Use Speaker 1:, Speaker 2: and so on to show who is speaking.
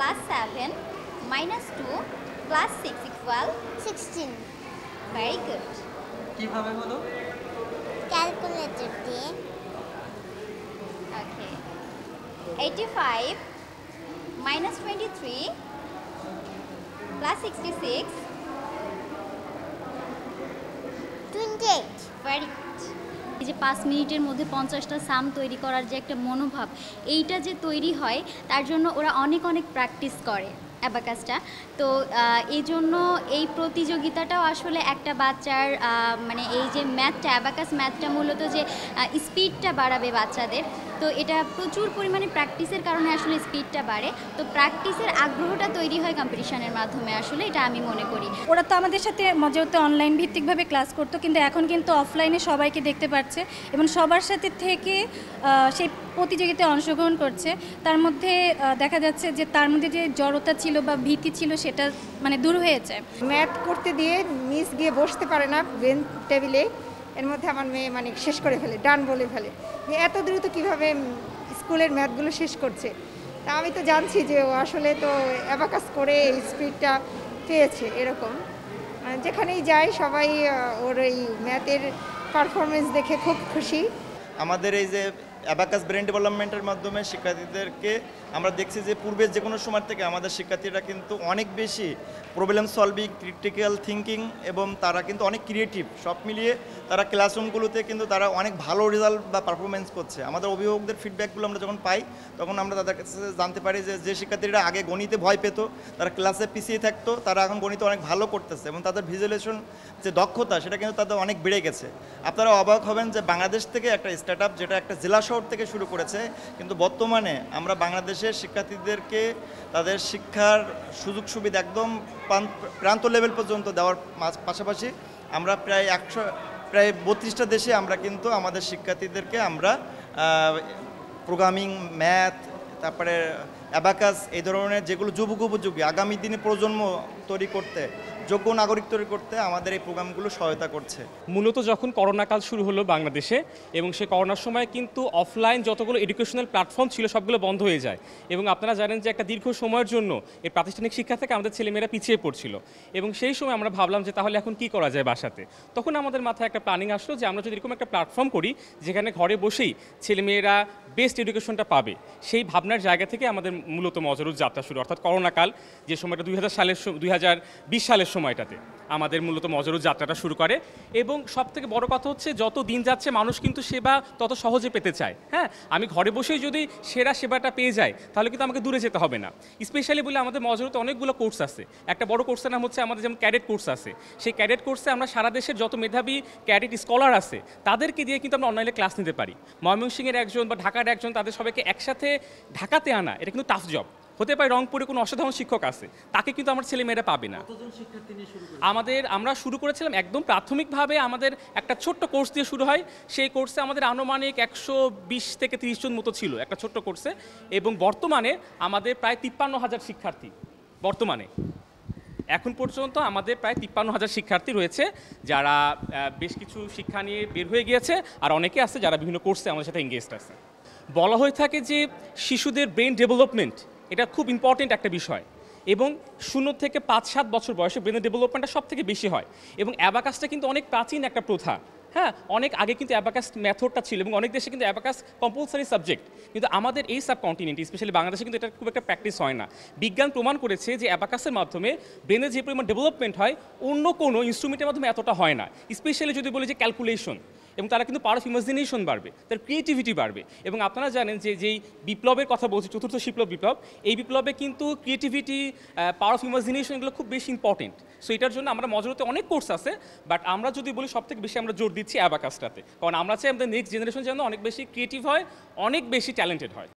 Speaker 1: plus 7 minus 2 plus 6 equal
Speaker 2: 16
Speaker 1: very good.
Speaker 3: কিভাবে হলো?
Speaker 2: Calculator দিয়ে।
Speaker 1: Okay. 85 minus 23 plus 66
Speaker 2: 28
Speaker 1: very good.
Speaker 4: এই যে 5 মিনিটের মধ্যে 50টা সাম তৈরি করার যে একটা মনোভাব, এইটা যে তৈরি হয় তার জন্য ওরা অনেক অনেক প্র্যাকটিস করে অ্যাবাকাসটা। তো এই জন্য এই প্রতিযোগিতাটাও আসলে একটা বাচ্চার মানে এই যে ম্যাথটা, অ্যাবাকাস ম্যাথটা মূলত যে স্পিডটা বাড়াবে বাচ্চাদের, তো এটা প্রচুর পরিমাণে প্র্যাকটিসের কারণে আসলে স্পিডটা বাড়ে। তো প্র্যাকটিসের আগ্রহটা তৈরি হয় কম্পিটিশনের মাধ্যমে, আসলে এটা আমি মনে করি।
Speaker 5: ওরা তো আমাদের সাথে মজাতে অনলাইন ভিত্তিকভাবে ক্লাস করতো, কিন্তু এখন কিন্তু অফলাইনে সবাইকে দেখতে পাচ্ছে এবং সবার সাথে থেকে সেই প্রতিযোগিতায় অংশগ্রহণ করছে। তার মধ্যে দেখা যাচ্ছে যে তার মধ্যে যে জড়তা ছিল বা ভীতি ছিল সেটা মানে দূর হয়েছে।
Speaker 6: ম্যাথ করতে দিয়ে মিস গিয়ে বসতে পারে না বেঞ্চ টেবিলে, এর মধ্যে আমার মেয়ে মানে শেষ করে ফেলে, ডান বলে ফেলে যে এত দ্রুত কীভাবে স্কুলের ম্যাথগুলো শেষ করছে। তা আমি তো জানছি যে ও আসলে তো অ্যাবাকাস করে এই স্পিডটা পেয়েছে। এরকম যেখানেই যায় সবাই ওর এই ম্যাথের পারফরমেন্স দেখে খুব খুশি।
Speaker 7: আমাদের এই যে অ্যাবাকাস ব্রেন ডেভেলপমেন্টের মাধ্যমে শিক্ষার্থীদেরকে আমরা দেখছি যে পূর্বের যে কোনো সময় থেকে আমাদের শিক্ষার্থীরা কিন্তু অনেক বেশি প্রবলেম সলভিং, ক্রিটিক্যাল থিঙ্কিং এবং তারা কিন্তু অনেক ক্রিয়েটিভ। সব মিলিয়ে তারা ক্লাসরুমগুলোতে কিন্তু তারা অনেক ভালো রেজাল্ট বা পারফরমেন্স করছে। আমাদের অভিভাবকদের ফিডব্যাকগুলো আমরা যখন পাই তখন আমরা তাদের কাছে জানতে পারি যে যে শিক্ষার্থীরা আগে গণিতে ভয় পেত, তারা ক্লাসে পিছিয়ে থাকতো, তারা এখন গণিতে অনেক ভালো করতেছে এবং তাদের ভিজুয়ালাইজেশন যে দক্ষতা সেটা কিন্তু তাদের অনেক বেড়ে গেছে। আপনারা অবাক হবেন যে বাংলাদেশ থেকে একটা স্টার্ট আপ যেটা একটা জেলা শহর থেকে শুরু করেছে, কিন্তু বর্তমানে আমরা বাংলাদেশের শিক্ষার্থীদেরকে তাদের শিক্ষার সুযোগ সুবিধা একদম প্রান্ত লেভেল পর্যন্ত দেওয়ার পাশাপাশি আমরা প্রায় 32টা দেশে আমরা কিন্তু আমাদের শিক্ষার্থীদেরকে আমরা প্রোগ্রামিং, ম্যাথ, তারপরে অ্যাবাকাস এই ধরনের যেগুলো যুবক উপযোগী আগামী দিনে প্রজন্ম তৈরি করতে, যোগ্য নাগরিক তৈরি করতে আমাদের এই প্রোগ্রামগুলো সহায়তা করছে।
Speaker 8: মূলত যখন করোনাকাল শুরু হলো বাংলাদেশে এবং সেই করোনার সময় কিন্তু অফলাইন যতগুলো এডুকেশনাল প্ল্যাটফর্ম ছিল সবগুলো বন্ধ হয়ে যায় এবং আপনারা জানেন যে একটা দীর্ঘ সময়ের জন্য এই প্রাতিষ্ঠানিক শিক্ষা থেকে আমাদের ছেলেমেয়েরা পিছিয়ে পড়ছিল এবং সেই সময় আমরা ভাবলাম যে তাহলে এখন কি করা যায় বাসাতে। তখন আমাদের মাথায় একটা প্ল্যানিং আসলো যে আমরা যদি এরকম একটা প্ল্যাটফর্ম করি যেখানে ঘরে বসেই ছেলেমেয়েরা বেস্ট এডুকেশনটা পাবে, সেই ভাবনার জায়গা থেকে আমাদের মূলত মজরুর যাত্রা শুরু। অর্থাৎ করোনাকাল যে সময়টা 2020 সালের সময়টাতে আমাদের মূলত মজরুর যাত্রাটা শুরু করে। এবং সবথেকে বড় কথা হচ্ছে যত দিন যাচ্ছে মানুষ কিন্তু সেবা তত সহজে পেতে চায়। হ্যাঁ, আমি ঘরে বসেই যদি সেবাটা পেয়ে যাই তাহলে কিন্তু আমাকে দূরে যেতে হবে না। স্পেশালি বলে আমাদের মজরুতে অনেকগুলো কোর্স আছে। একটা বড় কোর্সের নাম হচ্ছে আমাদের যেমন ক্যাডেট কোর্স আছে, সেই ক্যাডেট কোর্সে আমরা সারা দেশের যত মেধাবী ক্যাডেট স্কলার আছে তাদেরকে দিয়ে কিন্তু আমরা অনলাইনে ক্লাস নিতে পারি। ময়মনসিংহের একজন বা ঢাকার একজন, তাদের সবাইকে একসাথে ঢাকাতে আনা এটা কিন্তু টাফ জব। হতে পারে রংপুরে কোনো অসাধারণ শিক্ষক আছে, তাকে কিন্তু আমার ছেলেমেয়েরা পাবে না। আমরা শুরু করেছিলাম একদম প্রাথমিকভাবে আমাদের একটা ছোট্ট কোর্স দিয়ে শুরু হয়। সেই কোর্সে আমাদের আনুমানিক 120 থেকে 30 জন মতো ছিল একটা ছোট্ট কোর্সে এবং বর্তমানে আমাদের প্রায় 53,000 শিক্ষার্থী। বর্তমানে এখন পর্যন্ত আমাদের প্রায় 53,000 শিক্ষার্থী রয়েছে যারা বেশ কিছু শিক্ষা নিয়ে বের হয়ে গিয়েছে, আর অনেকে আছে যারা বিভিন্ন কোর্সে আমাদের সাথে এঙ্গেজড আছে। বলা হয়ে থাকে যে শিশুদের ব্রেন ডেভেলপমেন্ট এটা খুব ইম্পর্টেন্ট একটা বিষয় এবং 0 থেকে 5-7 বছর বয়সে ব্রেনের ডেভেলপমেন্টটা সব থেকে বেশি হয় এবং অ্যাবাকাসটা কিন্তু অনেক প্রাচীন একটা প্রথা। হ্যাঁ, অনেক আগে কিন্তু অ্যাবাকাস মেথডটা ছিল এবং অনেক দেশে কিন্তু অ্যাবাকাস কম্পালসারি সাবজেক্ট, কিন্তু আমাদের এই সাবকন্টিনেন্টে স্পেশালি বাংলাদেশে কিন্তু এটা খুব একটা প্র্যাকটিস হয় না। বিজ্ঞান প্রমাণ করেছে যে অ্যাবাকাসের মাধ্যমে ব্রেনের যে পরিমাণ ডেভেলপমেন্ট হয় অন্য কোনো ইনস্ট্রুমেন্টের মাধ্যমে এতটা হয় না। স্পেশালি যদি বলি যে ক্যালকুলেশন, এবং তারা কিন্তু পাওয়ার অফ ইমাজিনেশন বাড়বে, তার ক্রিয়েটিভিটি বাড়বে। এবং আপনারা জানেন যে যেই বিপ্লবের কথা বলছি, চতুর্থ বিপ্লব, এই বিপ্লবে কিন্তু ক্রিয়েটিভিটি, পাওয়ার অফ ইমাজিনেশন এগুলো খুব বেশি ইম্পর্টেন্ট। সো এটার জন্য আমরা মজরুতে অনেক কোর্স আছে, বাট আমরা যদি বলি সবথেকে বেশি আমরা জোর দিচ্ছি অ্যাবাকাসটাতে, কারণ আমরা চাই আমাদের নেক্সট জেনারেশন যেন অনেক বেশি ক্রিয়েটিভ হয়, অনেক বেশি ট্যালেন্টেড হয়।